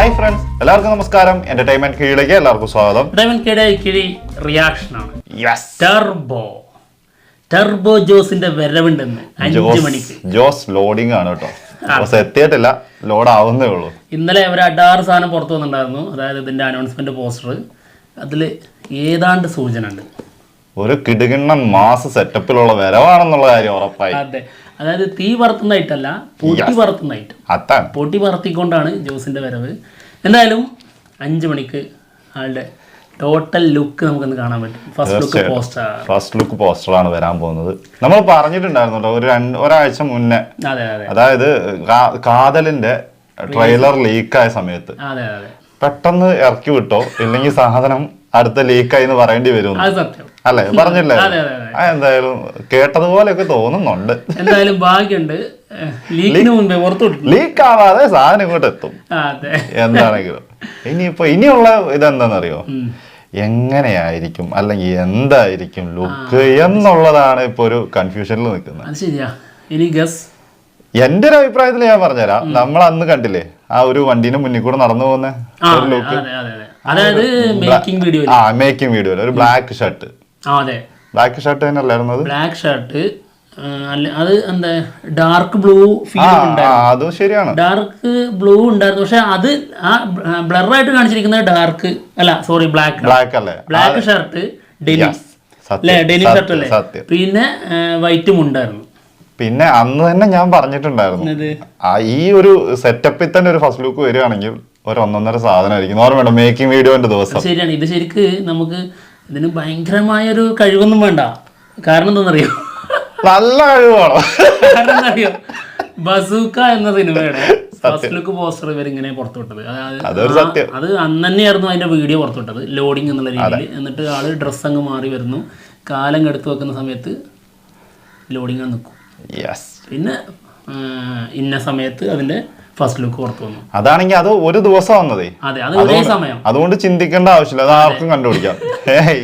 Hi friends, എല്ലാവർക്കും നമസ്കാരം. Entertainment കീഴിലേക്ക് എല്ലാവർക്കും സ്വാഗതം. റിയാക്ഷനാണ്. ടർബോ ജോസിന്റെ വരവുണ്ടെന്ന് 5 മണിക്ക്. ജോസ് ലോഡിംഗ് ആണ് കേട്ടോ. ജോസ് എത്തിയിട്ടില്ല, ലോഡ് ആവുന്നേ ഉള്ളൂ. ഇന്നലെ ഒരു അഡാറ് സാധനം പുറത്തു വന്നിട്ടുണ്ടായിരുന്നു. അതായത് ഇതിന്റെ അനൗൺസ്മെന്റ് പോസ്റ്റർ. അതില് ഏതാണ്ട് സൂചന ഉണ്ട്. ഒരു കിടുകിണ്ണ മാസ സെറ്റപ്പിലുള്ള വരവാണെന്നുള്ള കാര്യം ഉറപ്പായി. അതെ, അതായത് തീ പറത്തുന്നതായിട്ടല്ല, പൊട്ടി പറത്തുന്നതായിട്ട്. അതാണ് പൊട്ടി പറത്തിക്കൊണ്ടാണ് ജോസിന്റെ വരവ്. എന്തായാലും 5 മണിക്ക് ആളുടെ ടോട്ടൽ ലുക്ക് നമുക്കൊന്ന് കാണാൻ പറ്റും. ഫസ്റ്റ് ലുക്ക് പോസ്റ്ററാണ് വരാൻ പോകുന്നത്. നമ്മൾ പറഞ്ഞിട്ടുണ്ടായിരുന്നല്ലോ ഒരാഴ്ച മുന്നേ. അതായത് കാതലിന്റെ ട്രെയിലർ ലീക്കായ സമയത്ത് പെട്ടെന്ന് ഇറക്കി വിട്ടോ, ഇല്ലെങ്കിൽ സാധനം അടുത്ത ലീക്കായി എന്ന് പറയേണ്ടി വരും അല്ലെ? പറഞ്ഞില്ലേ? എന്തായാലും കേട്ടതുപോലെയൊക്കെ തോന്നുന്നുണ്ട്. എന്തായാലും ഭാഗ്യമുണ്ട്, ലീക്ക് ആവാതെ സാധനം ഇങ്ങോട്ട് എത്തും എന്താണെങ്കിലും. ഇനിയുള്ള ഇതെന്താണെന്നറിയോ, എങ്ങനെയായിരിക്കും അല്ലെങ്കിൽ എന്തായിരിക്കും ലുക്ക് എന്നുള്ളതാണ് ഇപ്പൊ ഒരു കൺഫ്യൂഷനിൽ നിൽക്കുന്നത്. എന്റെ ഒരു അഭിപ്രായത്തിൽ ഞാൻ പറഞ്ഞുതരാം. നമ്മൾ അന്ന് കണ്ടില്ലേ ആ ഒരു വണ്ടീന്റെ മുന്നിൽ കൂടെ നടന്നു പോകുന്ന ഒരു ലുക്ക്, മേക്കിംഗ് വീഡിയോയിൽ ഒരു ബ്ലാക്ക് ഷർട്ട് തന്നെ അല്ലായിരുന്നത്? ബ്ലാക്ക് ഷർട്ട്, അത് എന്താ ഡാർക്ക് ബ്ലൂ അത് ശരിയാണ്, ഡാർക്ക് ബ്ലൂ ഉണ്ടായിരുന്നു. പക്ഷെ അത് ആ ബ്ലറായിട്ട് കാണിച്ചിരിക്കുന്നത് ഡാർക്ക് അല്ല, സോറി ബ്ലാക്ക് അല്ലേ? ബ്ലാക്ക് ഷർട്ട്, ഡെനിം ഷർട്ട് അല്ലേ? പിന്നെ വൈറ്റും ഉണ്ടായിരുന്നു. പിന്നെ അന്ന് തന്നെ ഞാൻ പറഞ്ഞിട്ടുണ്ടായിരുന്നു, ഈ ഒരു സെറ്റപ്പിൽ തന്നെ ഒരു ഫസ്റ്റ് ലുക്ക് വരികയാണെങ്കിൽ ഒരു 1.5 സാധനമായിരിക്കും. ഓർമ്മ മേക്കിംഗ് വീഡിയോന്റെ ദിവസം. ശരിയാണ്, ഇത് ശരിക്ക് നമുക്ക് ഇതിന് ഭയങ്കരമായ ഒരു കഴിവൊന്നും വേണ്ട. കാരണം എന്താണെന്നറിയോ? നല്ല കഴിവാണോ? കാരണം എന്താ, ബസൂക്ക എന്ന സിനിമയുടെ ഫസ്റ്റ് ലുക്ക് പോസ്റ്റർ ഇവരിങ്ങനെ പുറത്തുവിട്ടത്. അത് അന്ന് തന്നെയായിരുന്നു അതിന്റെ വീഡിയോ പുറത്തുവിട്ടത്, ലോഡിങ് എന്നുള്ള രീതിയിൽ. എന്നിട്ട് ആള് ഡ്രസ്സ് അങ്ങ് മാറി വരുന്നു, കാലം എടുത്തു വെക്കുന്ന സമയത്ത് ലോഡിങ് നിൽക്കും. പിന്നെ ഇന്ന സമയത്ത് അതിന്റെ ഫസ്റ്റ് ലുക്ക് പുറത്തു വന്നു. അതാണെങ്കിൽ അത് ഒരു ദിവസം വന്നതേ. അതെ, അത് ഒരേ സമയം. അതുകൊണ്ട് ചിന്തിക്കേണ്ട ആവശ്യമില്ല, അത് ആർക്കും കണ്ടുപിടിക്കാം.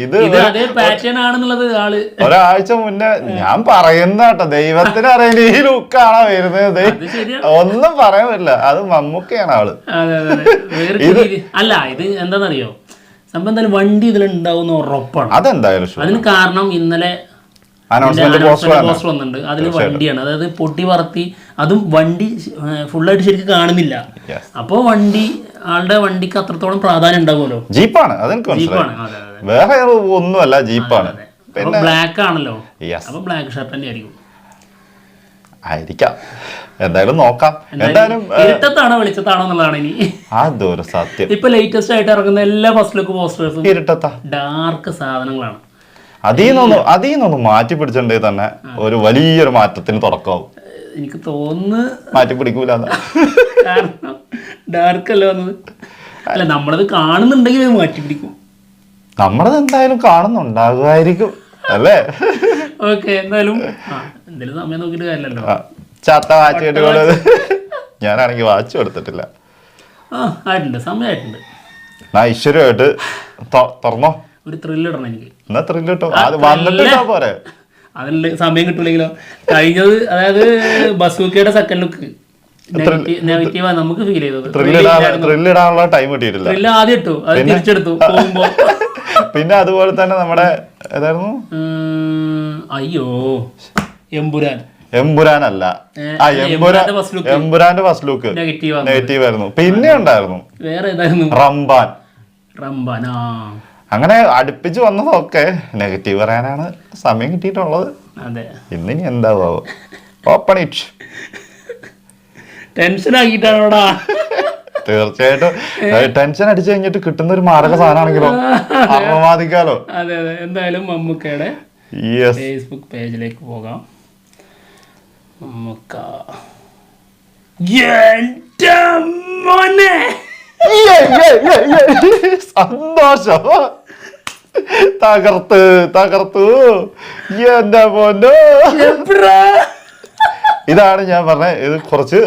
ഇത് അതേ പാറ്റേൺ ആണെന്നുള്ളത് ആള് ഒരാഴ്ച മുന്നേ ഞാൻ പറയുന്ന കേട്ടോ, ദൈവത്തിന് അറിയില്ല ഈ ലുക്കാണോ വരുന്നത്, ഒന്നും പറയാൻ പറ്റില്ല. അത് മമ്മൂക്കയാണ് ആള്. അല്ല, ഇത് എന്താണെന്നറിയോ, സംഭവം എന്തായാലും വണ്ടി ഇതിലുണ്ടാവുന്ന ഉറപ്പാണ്. അതെന്തായാലും അതിന് കാരണം ഇന്നലെ പോസ്റ്റർ വന്നിട്ടുണ്ട്. അതിൽ വണ്ടിയാണ്, അതായത് പൊട്ടി പറത്തി, അതും വണ്ടി ഫുള്ളായിട്ട് ശരിക്കും കാണുന്നില്ല. അപ്പോ ആളുടെ വണ്ടിക്ക് അത്രത്തോളം പ്രാധാന്യം ഉണ്ടാവുമല്ലോ. ജീപ്പാണ്, വേറെ ഒന്നുമല്ല, ജീപ്പാണ്. പിന്നെ ബ്ലാക്ക് ആണല്ലോ, അപ്പൊ ബ്ലാക്ക് ഷർട്ട് തന്നെ ആയിരിക്കാം. എന്തായാലും നോക്കാം. എന്തായാലും ഇരുട്ടത്താണോ വെളിച്ചത്താണോ എന്നുള്ളതാണ് ഇനി അതൊരു സത്യം. ഇപ്പൊ ലേറ്റസ്റ്റ് ആയിട്ട് ഇറങ്ങുന്ന എല്ലാ ഫസ്റ്റ് ലുക്ക് പോസ്റ്റേഴ്സും ഇരുട്ടത്താ, ഡാർക്ക് സാധനങ്ങളാണ്. അതീന്നൊന്ന് മാറ്റി പിടിച്ചിട്ടുണ്ടെങ്കിൽ തന്നെ ഒരു വലിയൊരു മാറ്റത്തിന് തുടക്കമാവും. എനിക്ക് തോന്നുന്നു മാറ്റി പിടിക്കൂല, കാരണം ഡാർക്ക് അല്ല വന്നത്. അല്ല, നമ്മളത് കാണുന്നുണ്ടെങ്കിൽ അത് മാറ്റി പിടിക്കും. നമ്മളത് എന്തായാലും കാണുന്നുണ്ടാകുമായിരിക്കും അല്ലേ? ഓക്കെ, എന്തായാലും സമയം നോക്കിയിട്ട് കാര്യമല്ലോ. ചത്ത വാച്ച് കേട്ടുള്ളത് ഞാനാണെങ്കിൽ വാച്ച് കൊടുത്തിട്ടില്ല. ആയിട്ടുണ്ട്, സമയമായിട്ടുണ്ട്. ഐശ്വര്യമായിട്ട് തുറന്നോ, ഒരു ത്രില്ല് ഇടണം എനിക്ക്. എന്നാ ത്രില്ല് കിട്ടും, അത് വന്നിട്ടാ പോരെ. അതിൽ സമയം കിട്ടൂലെങ്കിലോ. കഴിഞ്ഞത് അതായത് ബസൂക്കയുടെ സെക്കൻഡ് ലുക്ക് നെഗറ്റീവാ നമുക്ക് ഫീൽ ചെയ്തത്. ത്രില്ലിടാനുള്ള ടൈം കിട്ടിയിട്ടില്ല. ത്രില്ല് ആദ്യം ഇട്ടു, അത് തിരിച്ചെടുത്തു പോകുമ്പോ. പിന്നെ അതുപോലെ തന്നെ നമ്മുടെ ഏതായിരുന്നു, അയ്യോ എമ്പുരാനല്ല, എമ്പുരാന്റെ ഫസ്റ്റ് ലുക്ക് നെഗറ്റീവ് ആയിരുന്നു. പിന്നെ ഉണ്ടായിരുന്നു വേറെ ഏതായിരുന്നു, റംബാൻ. അങ്ങനെ അടുപ്പിച്ച് വന്നതൊക്കെ നെഗറ്റീവ് പറയാനാണ് സമയം കിട്ടിയിട്ടുള്ളത്. ഇന്നിനി എന്താവോ, ഓപ്പൺ ഇറ്റ്. ടെൻഷൻ ആക്കിട്ടാണോടാ? തീർച്ചയായിട്ടും ടെൻഷൻ അടിച്ചു കഴിഞ്ഞിട്ട് കിട്ടുന്ന ഒരു മാരക സാധനമാണെങ്കിലോ അർമ്മവാദിക്കാലോ. അതെ, എന്തായാലും മമ്മൂക്കയുടെ ഫേസ്ബുക്ക് പേജിലേക്ക് പോകാം. മമ്മൂക്ക സന്തോഷം, തകർത്തു എന്റെ പൊന്നോ. ഇതാണ് ഞാൻ പറഞ്ഞത്, ഇത് കുറച്ച്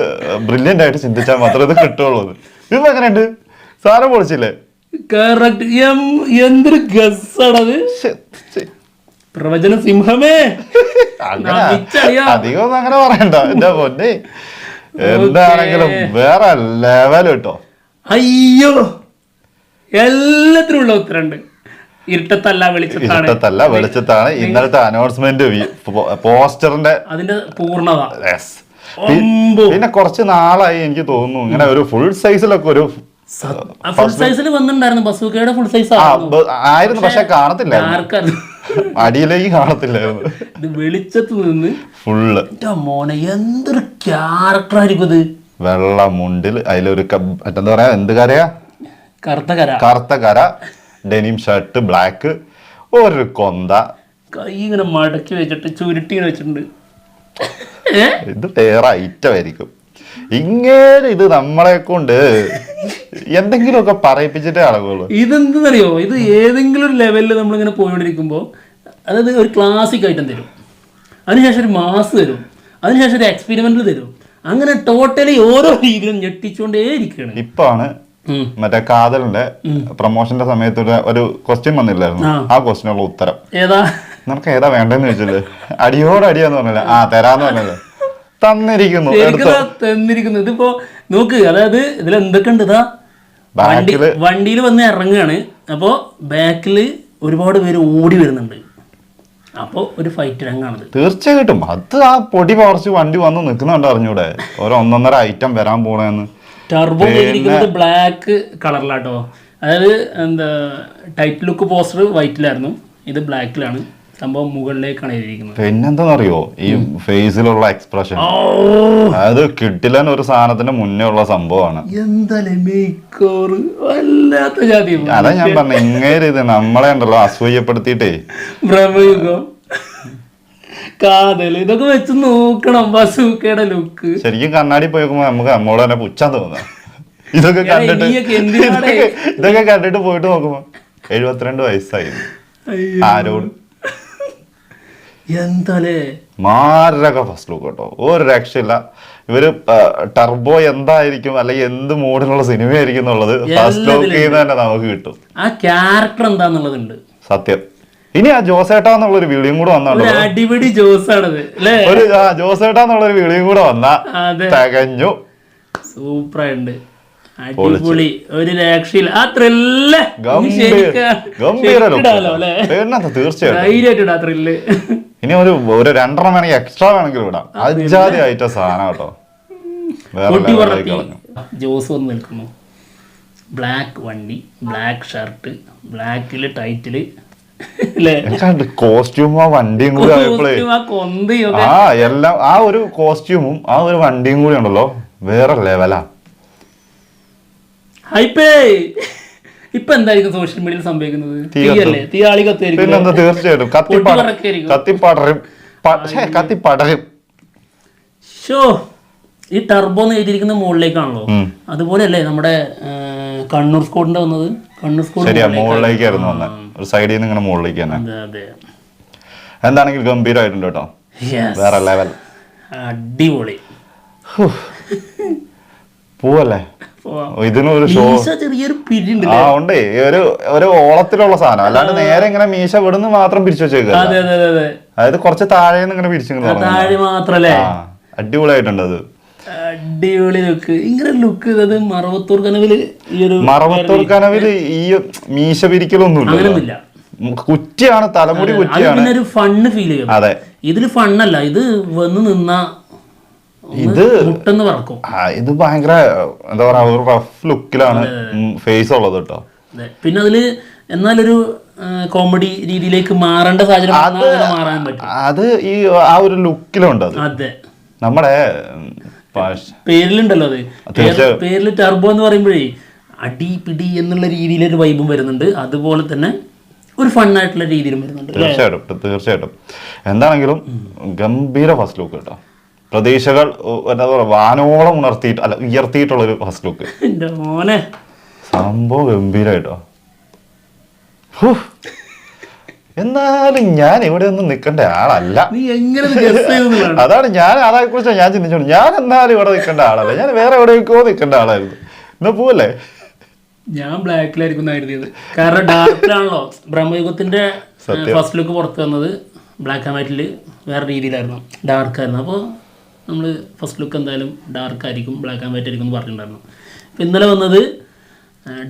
ബ്രില്യന്റ് ആയിട്ട് ചിന്തിച്ചാൽ മാത്രമേ ഇത് കിട്ടുള്ളൂ. ഇപ്പൊ എങ്ങനെയുണ്ട് സാധനം? പൊളിച്ചില്ലേ? എന്തൊരു ഗസ്സാണത്, പ്രവചന സിംഹമേ. അധികം അങ്ങനെ പറയണ്ട എന്റെ പൊന്നെ. എന്താണെങ്കിലും വേറെ ലെവൽ കേട്ടോ. അയ്യോ, എല്ലാത്തിനും ഉള്ള ഉത്തരണ്ട്. ഇരുട്ടത്തല്ല വെളിച്ചത്താണ് ഇന്നലത്തെ അനൗൺസ്മെന്റ് പോസ്റ്ററിന്റെ അതിന്റെ പൂർണ്ണത. പിന്നെ കുറച്ച് നാളായി എനിക്ക് തോന്നുന്നു ഇങ്ങനെ ഒരു ഫുൾ സൈസിലൊക്കെ ഒരു ഫുൾ സൈസിൽ വന്നിട്ടുണ്ടായിരുന്നു. ബസൂക്കയുടെ ഫുൾ സൈസ് ആയിരുന്നു, പക്ഷെ കാണത്തില്ലായിരുന്നു, അടിയിലേക്ക് കാണത്തില്ലായിരുന്നു. ഇത് വെളിച്ചത്ത് നിന്ന് ഫുള്ള്. മോനെ എന്തൊരു ക്യാരക്ടർ ആയിരിക്കും ഇത്. വെള്ള മുണ്ടിൽ അതിലൊരു എന്താ പറയാ, എന്ത് കരയാ, കറുത്ത കര, ഡെനിം ഷർട്ട് ബ്ലാക്ക്, ഒരു കൊന്ത, കൈ ഇങ്ങനെ മടക്കി വെച്ചിട്ട് ചുരുട്ടി വെച്ചിട്ടുണ്ട്. ഇത് വേറെ ഐറ്റമായിരിക്കും. ഇങ്ങനെ ഇത് നമ്മളെ കൊണ്ട് എന്തെങ്കിലുമൊക്കെ പറയിപ്പിച്ചിട്ടേ അടങ്ങുള്ളൂ. ഇതെന്തെന്നറിയോ, ഇത് ഏതെങ്കിലും ഒരു ലെവലിൽ നമ്മളിങ്ങനെ പോയിക്കൊണ്ടിരിക്കുമ്പോൾ അതായത് ഒരു ക്ലാസിക് ഐറ്റം തരും, അതിനുശേഷം ഒരു മാസ് തരും, അതിനുശേഷം ഒരു എക്സ്പെരിമെന്റ് തരും. അങ്ങനെ ടോട്ടലി ഓരോ രീതിയിലും ഞെട്ടിച്ചുകൊണ്ടേ ഇരിക്കുകയാണ്. ഇപ്പാണ് മറ്റേ കാതലിന്റെ പ്രൊമോഷന്റെ സമയത്ത് ഒരു ക്വസ്റ്റ്യൻ വന്നില്ലായിരുന്നു, ആ ക്വസ്റ്റ്യനുള്ള ഉത്തരം ഏതാ, നമുക്ക് ഏതാ വേണ്ടെന്ന് ചോദിച്ചില്ലേ, അടിയോടടിയാന്ന് പറഞ്ഞല്ലേ, തരാന്ന് പറഞ്ഞല്ലേ, തന്നിരിക്കുന്നു. ഇതിപ്പോ നോക്ക്, അതായത് ഇതിൽ എന്തൊക്കെ ഉണ്ട്, ഇതാ വണ്ടിയിൽ വന്ന് ഇറങ്ങുകയാണ്. അപ്പോ ബാക്കില് ഒരുപാട് പേര് ഓടി വരുന്നുണ്ട്. അപ്പോ ഒരു ഫൈറ്റ് രംഗാണത്. തീർച്ചയായിട്ടും അത് ആ പൊടി പറിച്ച് വണ്ടി വന്ന് നിൽക്കുന്നുണ്ട്, അറിഞ്ഞൂടെ ഓരോ 1.5 ഐറ്റം വരാൻ പോണെന്ന്. ടർബോ ചെയ്തിരിക്കുന്നത് ബ്ലാക്ക് കളറിലാട്ടോ. അതായത് എന്താ, ടൈറ്റ് ലുക്ക് പോസ്റ്റർ വൈറ്റിലായിരുന്നു, ഇത് ബ്ലാക്കിലാണ്. സംഭവം മുകളിലേക്കാണ് എഴുതിയിരിക്കുന്നത്. പിന്നെന്താണെന്നറിയോ, ഈ ഫേസിലുള്ള എക്സ്പ്രഷൻ, അതായത് കിട്ടില്ല ഒരു സാധനത്തിന്റെ മുന്നേ ഉള്ള സംഭവമാണ്. അതാ ഞാൻ പറഞ്ഞ, ഇങ്ങനെ ഇത് നമ്മളെ ഉണ്ടല്ലോ അസൂയപ്പെടുത്തിയിട്ടേ. ബ്രഹ്മയുഗം, കാതൽ, ഇതൊക്കെ വെച്ച് നോക്കണം. ബസൂക്കയുടെ ലുക്ക് ശരിക്കും കണ്ണാടി പോയി നോക്കുമ്പോ നമുക്ക് നമ്മളോട് തന്നെ പുച്ഛാൻ തോന്നുക. ഇതൊക്കെ കണ്ടിട്ട് പോയിട്ട് നോക്കുമ്പോ 72 വയസ്സായി. ആരോട് എന്താലേ മാരക ഫസ്റ്റ് ലുക്ക് കേട്ടോ, ഒരു രക്ഷയില്ല. ഇവര് ടർബോ എന്തായിരിക്കും അല്ലെങ്കിൽ എന്ത് മൂഡിലുള്ള സിനിമയായിരിക്കും എന്നുള്ളത് ഫസ്റ്റ് ലുക്ക് ചെയ്യുന്ന തന്നെ നമുക്ക് കിട്ടും. ആ ക്യാരക്ടർ എന്താന്നുള്ളതുണ്ട് സത്യം. ഇനി ആ ജോസേട്ടാ എന്നുള്ളൊരു വീഡിയോയും കൂടെ വന്നാണ്, അടിപൊളി ജോസാണത്, ജോസേട്ടാന്നുള്ളൊരു വീഡിയോയും കൂടെ വന്നാ തികഞ്ഞു. സൂപ്പറായിട്ടുണ്ട്, അടിപൊളി, ഒരു രക്ഷയില്ല. ആ ത്രില്ല് ഇനി ഒരു 2 വേണമെങ്കിൽ എക്സ്ട്രാ വേണമെങ്കിൽ വിടാം. അജാതി ആയിട്ട് സാധനം കേട്ടോ. ജോസ് വന്ന് നിൽക്കുന്നു, ബ്ലാക്ക് വണ്ടി, ബ്ലാക്ക് ഷർട്ട്, ബ്ലാക്കില് ടൈറ്റില്, കോസ്റ്റ്യൂമും ആ വണ്ടിയും കൂടി ആയപ്പോഴേ എല്ലാം, ആ ഒരു കോസ്റ്റ്യൂമും ആ ഒരു വണ്ടിയും കൂടി ഉണ്ടല്ലോ, വേറെ ലെവലാ. ഇപ്പൊ എന്തായിരിക്കും സോഷ്യൽ മീഡിയയിൽ സംഭവിക്കുന്നത്? പിന്നെന്താ, തീർച്ചയായിട്ടും കത്തിപ്പടരും. ഷോ ഈ ടർബോ എന്ന് എഴുതിയിരിക്കുന്ന മുകളിലേക്കാണല്ലോ, അതുപോലെയല്ലേ നമ്മുടെ കണ്ണൂർ സ്കോഡിന്റെ വന്നത്. കണ്ണൂർ സ്കോഡ് മുകളിലേക്കായിരുന്നു വന്നത്, ഒരു സൈഡിൽ നിന്ന് ഇങ്ങനെ മുകളിലേക്ക് തന്നെ. എന്താണെങ്കിൽ ഗംഭീരമായിട്ടുണ്ട് കേട്ടോ, വേറെ ലെവൽ, അടിപൊളി. പോവല്ലേ ഇതിനൊരു ഷോ, ചെറിയൊരു പിരിണ്ട്. ആ ഉണ്ട്, ഒരു ഓളത്തിലുള്ള സാധനം, അല്ലാണ്ട് നേരെ ഇങ്ങനെ മീശ വിടുന്ന് മാത്രം പിരിച്ചു വെച്ചേക്കുക. അതായത് കുറച്ച് താഴേന്ന് ഇങ്ങനെ പിരിച്ചു, താഴെ മാത്രല്ലേ. അടിപൊളിയായിട്ടുണ്ട് അത്, അടിപൊളി ലുക്ക്. ഇങ്ങനെ ലുക്ക് ഇത് മറവത്തൂർ കനവില് ഈ മീശ പിരിക്കലൊന്നുമില്ല, കുറ്റിയാണ്, തലമുടി കുറ്റിയാണ്. ഒരു ഫണ്ണ് ഫീൽ ചെയ്യും. അതെ, ഇതില് ഫണ്ണല്ല, ഇത് വന്ന് നിന്ന ഇത് ഭയങ്കര എന്താ പറയാ, ഒരു റഫ് ലുക്കിലാണ് ഫേസ് ഉള്ളത് കേട്ടോ. പിന്നെ അതില് എന്നാലൊരു കോമഡി രീതിയിലേക്ക് മാറേണ്ട സാഹചര്യം മാറാൻ പറ്റും. അത് ഈ ആ ഒരു ലുക്കിലുണ്ട്. അതെ, നമ്മുടെ പേരിലുണ്ടല്ലോ, അത് പേരിൽ ടർബോ എന്ന് പറയുമ്പോഴേ അടി പിടി എന്നുള്ള രീതിയിലൊരു വൈബും വരുന്നുണ്ട്, അതുപോലെ തന്നെ ഒരു ഫണ്ണായിട്ടുള്ള രീതിയിലും വരുന്നുണ്ട്. തീർച്ചയായിട്ടും എന്താണെങ്കിലും ഗംഭീര ഫസ്റ്റ് ലുക്ക് കേട്ടോ. പ്രതീക്ഷകൾ എന്താ പറയുക, വാനോളം ഉയർത്തിയിട്ടുള്ളൊരു ഫസ്റ്റ് ലുക്ക്. സംഭവം ഗംഭീരമായിട്ടോ. എന്നാലും ഞാൻ ഇവിടെ ഒന്നും നിൽക്കേണ്ട ആളല്ല. അതാണ് ഞാൻ അതേക്കുറിച്ച് ഞാൻ ചിന്തിച്ചോളൂ. ഞാൻ എന്നാലും ഇവിടെ നിൽക്കേണ്ട ആളല്ല, ഞാൻ വേറെ എവിടെയൊക്കെയോ നിൽക്കേണ്ട ആളായിരുന്നു. എന്നാ പോവല്ലേ, ഞാൻ ബ്ലാക്കിലായിരിക്കും എഴുതിയത്. കാരണം ഡാർക്കിലാണല്ലോ ബ്രഹ്മയുഗത്തിന്റെ ഫസ്റ്റ് ലുക്ക് പുറത്ത് വന്നത്. ബ്ലാക്ക് ആൻഡ് വൈറ്റിൽ വേറെ രീതിയിലായിരുന്നു, ഡാർക്കായിരുന്നു. അപ്പോൾ നമ്മൾ ഫസ്റ്റ് ലുക്ക് എന്തായാലും ഡാർക്ക് ആയിരിക്കും, ബ്ലാക്ക് ആൻഡ് വൈറ്റ് ആയിരിക്കും എന്ന് പറഞ്ഞിട്ടുണ്ടായിരുന്നു. അപ്പോൾ ഇന്നലെ വന്നത്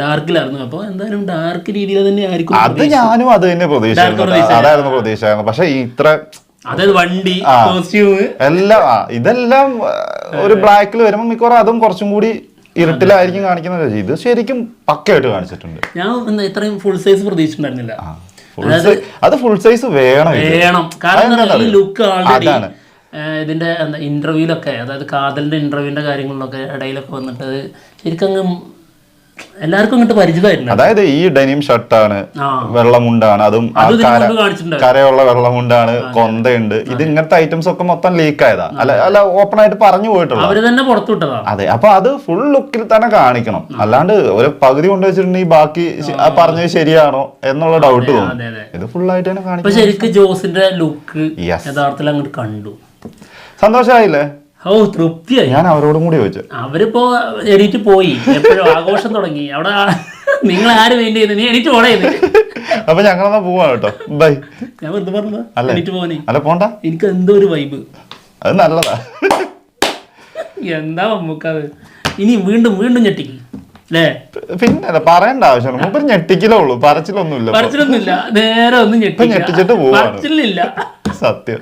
ഡാർക്കിലായിരുന്നു. അപ്പോൾ എന്തായാലും ഡാർക്ക് രീതിയിൽ തന്നെ ആയിരിക്കും. അത് ഞാനും അത് തന്നെ അതായിരുന്നു പ്രതീക്ഷയായിരുന്നു. പക്ഷെ ഇത്ര അതായത് വണ്ടി കോസ്റ്റ്യൂം എല്ലാം ഇതെല്ലാം ഒരു ബ്ലാക്കിൽ വരുമ്പോൾ മിക്കവാറും അതും കുറച്ചും കൂടി ഇരുട്ടിലായിരിക്കും കാണിക്കുന്നത്. ഇത് ശരിക്കും പക്കയായിട്ട് കാണിച്ചിട്ടുണ്ട്. ഞാൻ ഇത്രയും ഫുൾ സൈസ് പ്രതീക്ഷിച്ചിട്ടുണ്ടായിരുന്നില്ല. അത് ഫുൾ സൈസ് വേണം. കാരണം ഈ ലുക്ക് ആൾറെഡി ഇതിന്റെ ഇന്റർവ്യൂലൊക്കെ, അതായത് കാതലിന്റെ ഇന്റർവ്യൂവിന്റെ കാര്യങ്ങളിലൊക്കെ ഇടയിലൊക്കെ വന്നിട്ട് ശരിക്കും അങ്ങ് എല്ലാവർക്കും അങ്ങോട്ട് പരിചിതമായിരുന്നു. അതായത് ഈ ഡെനിം ഷർട്ടാണ്, വെള്ളമുണ്ടാണ്, അതും കരയുള്ള വെള്ളമുണ്ടാണ്, കൊന്തയുണ്ട്. ഇത് ഇങ്ങനത്തെ ഐറ്റംസ് ഒക്കെ മൊത്തം ലീക്ക് ആയതാ, അല്ല ഓപ്പൺ ആയിട്ട് പറഞ്ഞു പോയിട്ടുള്ള അവര് തന്നെ പുറത്തുവിട്ടതാ. അതെ, അപ്പൊ അത് ഫുൾ ലുക്കിൽ തന്നെ കാണിക്കണം. അല്ലാണ്ട് ഒരു പകുതി കൊണ്ടുവച്ചിട്ടുണ്ടെങ്കിൽ ബാക്കി പറഞ്ഞത് ശരിയാണോ എന്നുള്ള ഡൗട്ട് തോന്നും. ഇത് ഫുൾ ആയിട്ട് തന്നെ കാണിക്കണം. ശരിക്കും ജോസിന്റെ ലുക്ക് യഥാർത്ഥത്തിൽ അങ്ങോട്ട് കണ്ടു. സന്തോഷമായില്ലേ? ഓ, തൃപ്തിയായി. ഞാൻ അവരോടും കൂടി ചോദിച്ചു. അവരിപ്പോ എണീറ്റ് പോയി, എപ്പോഴും ആഘോഷം തുടങ്ങി. അവിടെ നിങ്ങൾ ആര് വെയിറ്റ് ചെയ്യുന്നത്? നീ എണീറ്റ് പോണേ. അപ്പൊ ഞങ്ങളെന്നാ പോവാ കേട്ടോ. ബൈ. ഞാൻ വെറുതെ പറഞ്ഞ എണീറ്റ് പോവാനേ. അല്ല പോണ്ട, എനിക്ക് എന്തോ ഒരു വൈബ്. അത് നല്ലതാ. എന്താ നമുക്കത് ഇനി വീണ്ടും വീണ്ടും ഞെട്ടിക്കും അല്ലേ? പിന്നെ പറയേണ്ട ആവശ്യം, മൂപ്പര് ഞെട്ടിക്കലേ ഉള്ളൂ, പറച്ചിലൊന്നുമില്ല. നേരെ ഒന്നും ഞെട്ടിച്ചിട്ട് പോവാ. സത്യം.